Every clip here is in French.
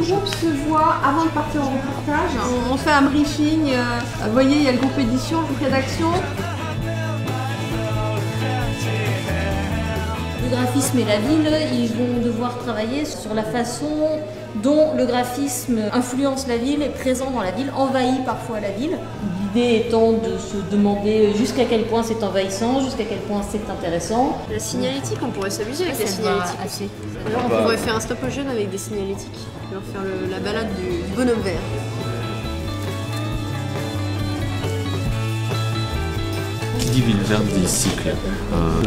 groupe se voit avant de partir en reportage. On fait un briefing. Vous voyez, il y a le groupe édition, le groupe rédaction. Le graphisme et la ville, ils vont devoir travailler sur la façon dont le graphisme influence la ville, est présent dans la ville, envahit parfois la ville. L'idée étant de se demander jusqu'à quel point c'est envahissant, jusqu'à quel point c'est intéressant. La signalétique, on pourrait s'amuser avec la signalétique. Alors on pourrait faire un stop motion avec des signalétiques, alors faire la balade du bonhomme vert. Qui dit ville verte dit cycle.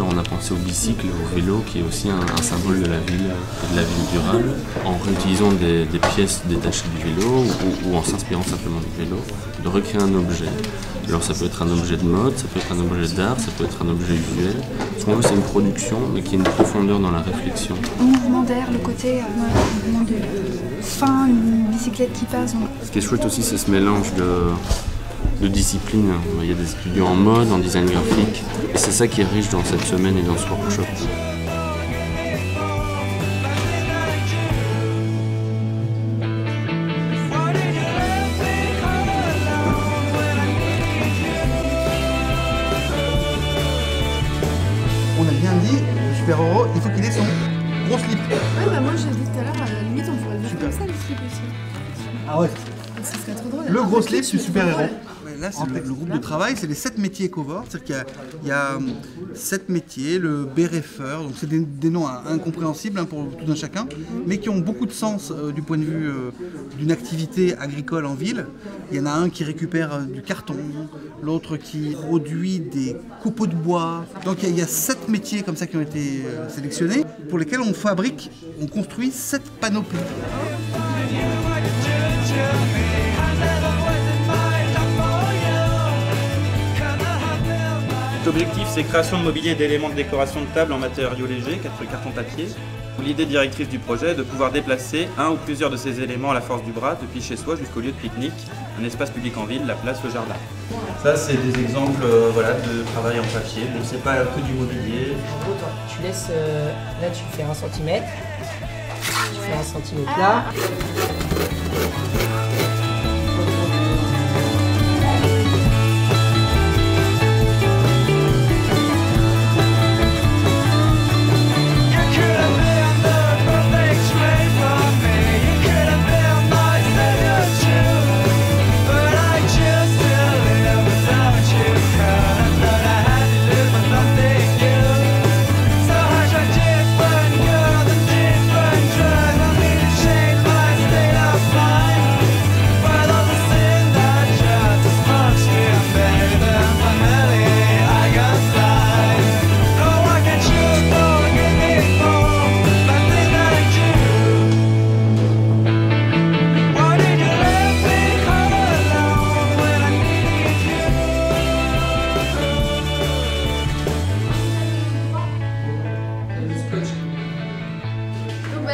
On a pensé au bicycle, au vélo, qui est aussi un symbole de la ville et de la ville durable, en réutilisant des pièces détachées du vélo ou en s'inspirant simplement du vélo, de recréer un objet. Alors ça peut être un objet de mode, ça peut être un objet d'art, ça peut être un objet visuel. Ce qu'on veut, c'est une production, mais qui a une profondeur dans la réflexion. Un mouvement d'air, le côté mouvement de fin, une bicyclette qui passe. Ce qui est chouette aussi, c'est ce mélange de disciplines. Il y a des étudiants en mode, en design graphique, et c'est ça qui est riche dans cette semaine et dans ce workshop. On a bien dit, le super-héros, il faut qu'il ait son gros slip. Ouais, bah moi j'ai dit tout à l'heure, à la limite on pourrait le faire comme ça le slip aussi. Ah ouais. Ça serait trop drôle. Le gros slip du super-héros. Là, c'est le groupe de travail, c'est les 7 métiers Ecovore. C'est-à-dire qu'il y a 7 métiers, le BRFeur, donc c'est des noms incompréhensibles pour tout un chacun, mais qui ont beaucoup de sens du point de vue d'une activité agricole en ville. Il y en a un qui récupère du carton, l'autre qui produit des copeaux de bois. Donc il y a 7 métiers comme ça qui ont été sélectionnés, pour lesquels on construit 7 panoplies. L'objectif, c'est création de mobilier et d'éléments de décoration de table en matériaux légers, carton papier. L'idée directrice du projet est de pouvoir déplacer un ou plusieurs de ces éléments à la force du bras depuis chez soi jusqu'au lieu de pique-nique, un espace public en ville, la place, le jardin. Ça, c'est des exemples de travail en papier. Bon, c'est pas que du mobilier. En gros, tu laisses, là tu fais 1 cm, tu fais 1 cm là.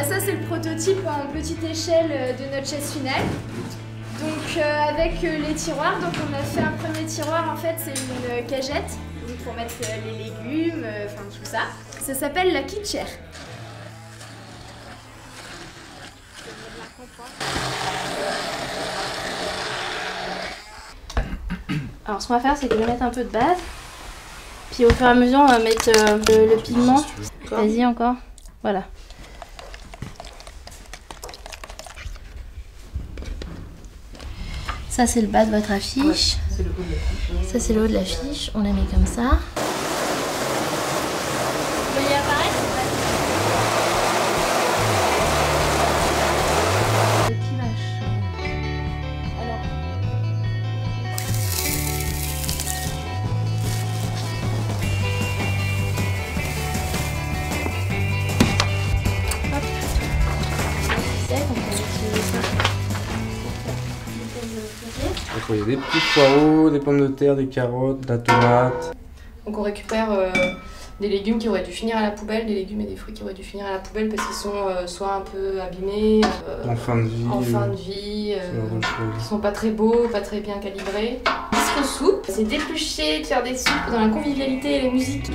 Ça c'est le prototype en petite échelle de notre chaise finale. Donc avec les tiroirs, donc on a fait un premier tiroir, en fait c'est une cagette donc pour mettre les légumes, enfin tout ça. Ça s'appelle la kitchère. Alors ce qu'on va faire, c'est que je vais mettre un peu de base. Puis au fur et à mesure, on va mettre le pigment. Vas-y encore. Voilà. Ça c'est le bas de votre affiche. Ça c'est le haut de l'affiche. On la met comme ça. Vous voyez apparaître ? Il y a des petits poireaux, des pommes de terre, des carottes, de la tomate. Donc on récupère des légumes qui auraient dû finir à la poubelle, des légumes et des fruits qui auraient dû finir à la poubelle parce qu'ils sont soit un peu abîmés, en fin de vie, qui sont pas très beaux, pas très bien calibrés. Disque soupe, c'est d'éplucher, de faire des soupes dans la convivialité et la musique.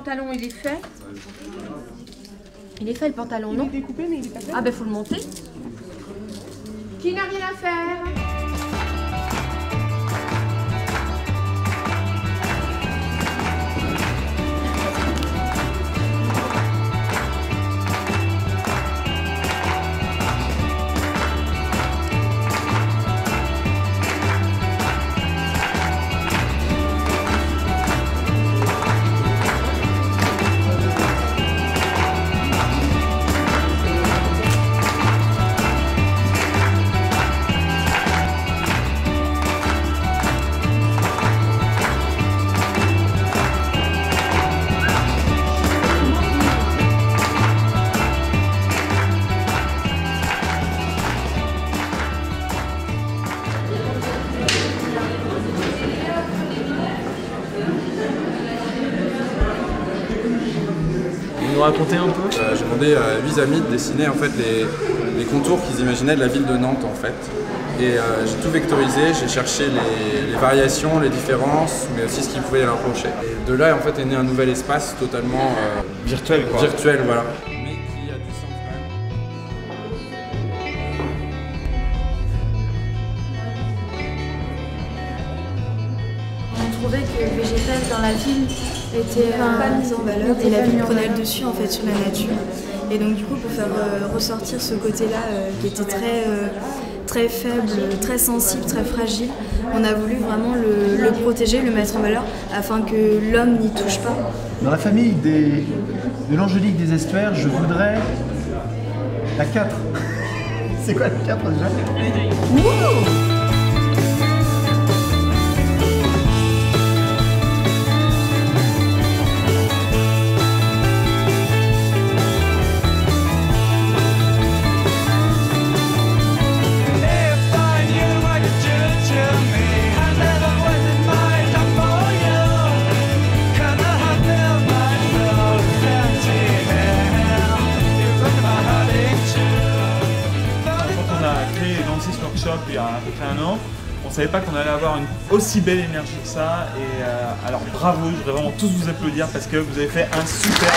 pantalon, il est fait. Il est fait le pantalon, non? Il est découpé, mais il est pas fait. Ah ben faut le monter. Qui n'a rien à faire? Nous raconter un peu? J'ai demandé à 8 amis de dessiner en fait les contours qu'ils imaginaient de la ville de Nantes en fait. Et j'ai tout vectorisé, j'ai cherché les variations, les différences, mais aussi ce qu'ils pouvaient leur reprocher. Et de là en fait est né un nouvel espace totalement virtuel quoi. Virtuel, voilà. On trouvait que le végétal dans la ville était pas mis en valeur et la ville prenait le dessus en fait sur la nature. Et donc du coup pour faire ressortir ce côté-là qui était très faible, très sensible, très fragile, on a voulu vraiment le protéger, le mettre en valeur afin que l'homme n'y touche pas. Dans la famille de l'Angélique des Estuaires, je voudrais la 4. C'est quoi la 4 déjà? Il y a à peu près 1 an, on ne savait pas qu'on allait avoir une aussi belle énergie que ça et alors bravo, je voudrais vraiment tous vous applaudir parce que vous avez fait un super